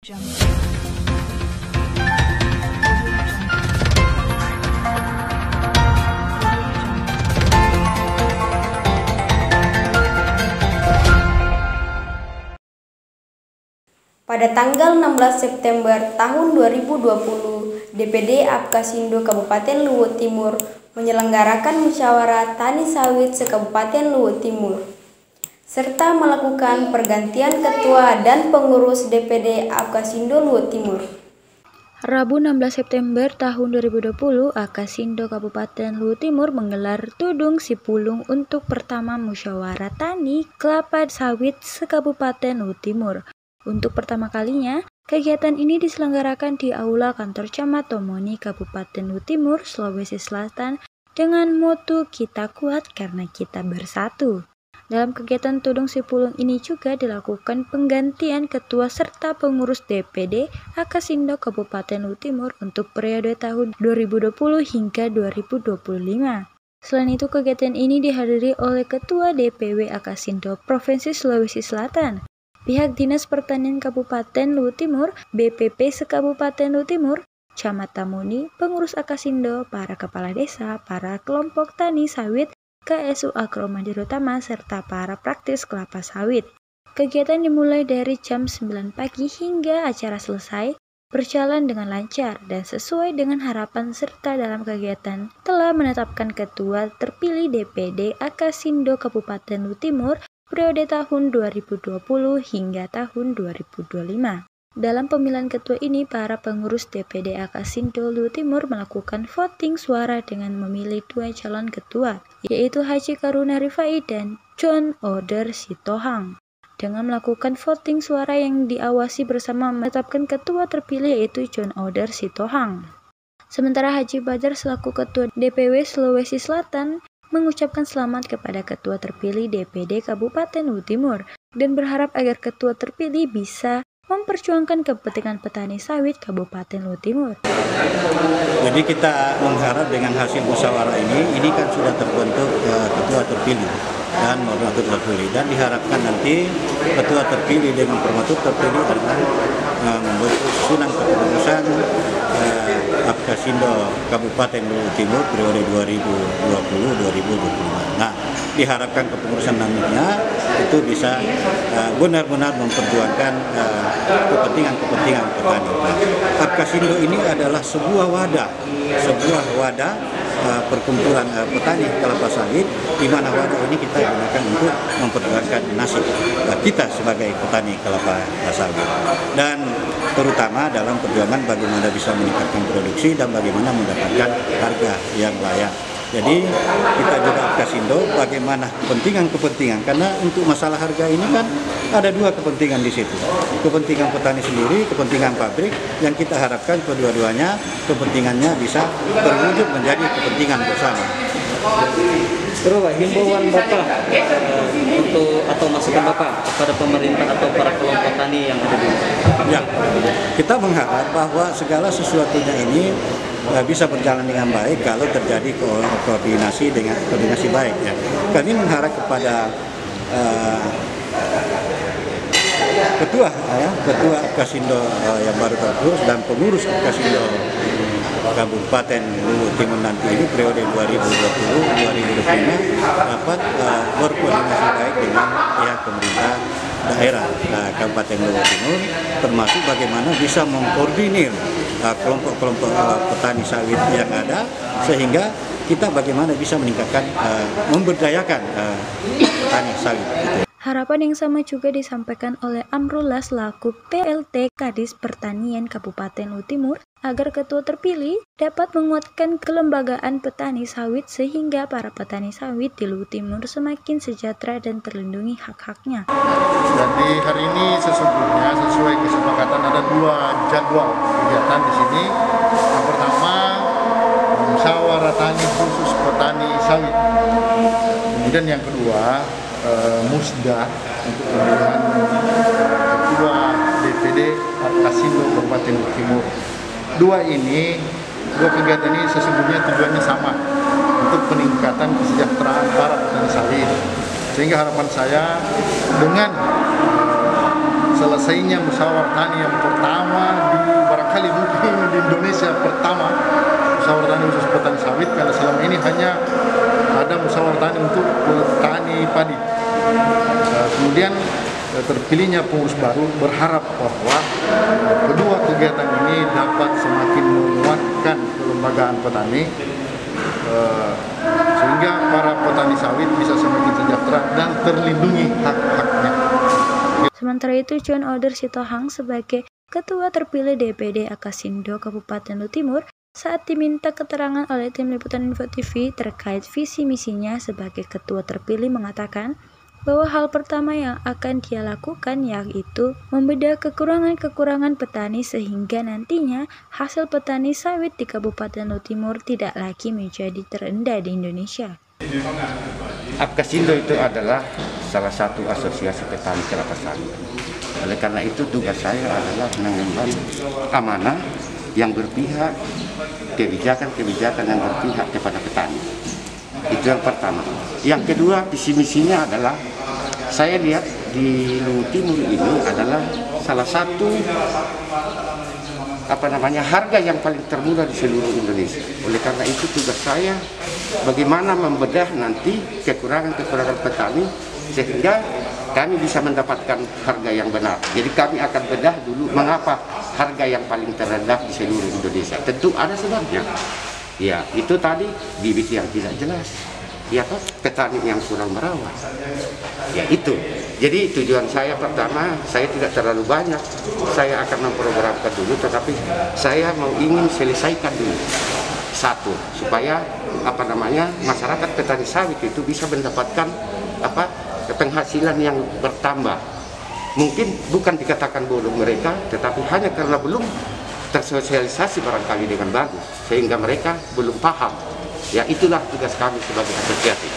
Pada tanggal 16 September tahun 2020, DPD Apkasindo Kabupaten Luwu Timur menyelenggarakan musyawarah tani sawit se-Kabupaten Luwu Timur, serta melakukan pergantian ketua dan pengurus DPD Apkasindo Luwu Timur. Rabu 16 September tahun 2020, Apkasindo Kabupaten Luwu Timur menggelar Tudung Sipulung untuk pertama musyawarah tani kelapa sawit se-Kabupaten Luwu Timur. Untuk pertama kalinya, kegiatan ini diselenggarakan di Aula Kantor Camat Tomoni, Kabupaten Luwu Timur, Sulawesi Selatan dengan moto "Kita kuat karena kita bersatu". Dalam kegiatan Tudung Sipulung ini juga dilakukan penggantian ketua serta pengurus DPD Apkasindo Kabupaten Luwu Timur untuk periode tahun 2020 hingga 2025. Selain itu, kegiatan ini dihadiri oleh Ketua DPW Apkasindo Provinsi Sulawesi Selatan, pihak Dinas Pertanian Kabupaten Luwu Timur, BPP se-Kabupaten Luwu Timur, Camat Tamoni, pengurus Apkasindo, para kepala desa, para kelompok tani sawit, KSU Agro Mandiri Utama, serta para praktis kelapa sawit. Kegiatan dimulai dari jam 9 pagi hingga acara selesai, berjalan dengan lancar dan sesuai dengan harapan, serta dalam kegiatan telah menetapkan ketua terpilih DPD Apkasindo Kabupaten Luwu Timur periode tahun 2020 hingga tahun 2025. Dalam pemilihan ketua ini, para pengurus DPD Apkasindo Luwu Timur melakukan voting suara dengan memilih dua calon ketua, yaitu Haji Karuna Rifai dan John Oder Sitohang. Dengan melakukan voting suara yang diawasi bersama menetapkan ketua terpilih yaitu John Oder Sitohang. Sementara Haji Badar selaku ketua DPW Sulawesi Selatan mengucapkan selamat kepada ketua terpilih DPD Kabupaten Luwu Timur dan berharap agar ketua terpilih bisa memperjuangkan kepentingan petani sawit Kabupaten Luwu Timur. Jadi kita mengharap dengan hasil musyawarah ini kan sudah terbentuk ketua terpilih dan prematur terpilih, dan diharapkan nanti ketua terpilih dengan prematur terpilih akan membuat susunan kepengurusan Apkasindo Kabupaten Luwu Timur periode 2020-2025. Nah, diharapkan kepengurusan nantinya itu bisa benar-benar memperjuangkan kepentingan petani. Apkasindo ini adalah sebuah wadah perkumpulan petani kelapa sawit, di mana wadah ini kita gunakan untuk memperjuangkan nasib kita sebagai petani kelapa sawit, dan terutama dalam perjuangan bagaimana bisa meningkatkan produksi dan bagaimana mendapatkan harga yang layak. Jadi kita juga Apkasindo bagaimana kepentingan, karena untuk masalah harga ini kan ada dua kepentingan di situ. Kepentingan petani sendiri, kepentingan pabrik, yang kita harapkan kedua-duanya kepentingannya bisa terwujud menjadi kepentingan bersama. Terus Pak, himbauan Bapak atau masukan Bapak kepada pemerintah atau para kelompok tani yang ada di Ya, kita mengharap bahwa segala sesuatunya ini bisa berjalan dengan baik kalau terjadi koordinasi baik ya. Kami mengharap kepada ketua Apkasindo yang baru terpilih dan pengurus Apkasindo Kabupaten Luwu Timur nanti ini periode 2020-2025 dapat berkoordinasi baik dengan pihak pemerintah daerah Kabupaten Luwu Timur, termasuk bagaimana bisa mengkoordinir kelompok-kelompok petani sawit yang ada, sehingga kita bagaimana bisa meningkatkan, memberdayakan petani sawit. Harapan yang sama juga disampaikan oleh Amrullah selaku PLT Kadis Pertanian Kabupaten Luwu Timur agar ketua terpilih dapat menguatkan kelembagaan petani sawit sehingga para petani sawit di Luwu Timur semakin sejahtera dan terlindungi hak-haknya. Jadi hari ini sesungguhnya sesuai kesepakatan ada dua jadwal kegiatan di sini. Yang pertama, musyawarah tani khusus petani sawit. Kemudian yang kedua, musda untuk pemilihan ketua DPD Apkasindo Kabupaten Luwu Timur. Dua kegiatan ini sesungguhnya tujuannya sama, untuk peningkatan kesejahteraan para petani sawit. Sehingga harapan saya dengan selesainya musyawarah tani yang pertama petani sawit, karena selama ini hanya ada musyawarah tani untuk petani padi. Kemudian terpilihnya pengurus baru, berharap bahwa kedua kegiatan ini dapat semakin menguatkan kelembagaan petani, sehingga para petani sawit bisa semakin sejahtera dan terlindungi hak-haknya. Sementara itu, John Oder Sitohang sebagai Ketua terpilih DPD Akasindo Kabupaten Luwu Timur saat diminta keterangan oleh tim liputan Info TV terkait visi misinya sebagai ketua terpilih mengatakan bahwa hal pertama yang akan dia lakukan yaitu membedah kekurangan-kekurangan petani sehingga nantinya hasil petani sawit di Kabupaten Luwu Timur tidak lagi menjadi terendah di Indonesia. Apkasindo itu adalah salah satu asosiasi petani kelapa sawit. Oleh karena itu tugas saya adalah mengemban amanah yang berpihak, kebijakan-kebijakan yang berpihak kepada petani. Itu yang pertama. Yang kedua, visi misinya adalah saya lihat di Luwu Timur ini adalah salah satu harga yang paling termurah di seluruh Indonesia. Oleh karena itu tugas saya bagaimana membedah nanti kekurangan-kekurangan petani sehingga kami bisa mendapatkan harga yang benar. Jadi kami akan bedah dulu mengapa harga yang paling terendah di seluruh Indonesia. Tentu ada sebabnya. Ya, itu tadi bibit yang tidak jelas. Ya kan, petani yang kurang merawat. Ya itu. Jadi tujuan saya pertama, saya tidak terlalu banyak. Saya akan memprogramkan dulu, tetapi saya ingin selesaikan dulu. Satu, supaya masyarakat petani sawit itu bisa mendapatkan penghasilan yang bertambah. Mungkin bukan dikatakan bodoh mereka, tetapi hanya karena belum tersosialisasi barangkali dengan bagus, sehingga mereka belum paham. Ya itulah tugas kami sebagai asosiasi.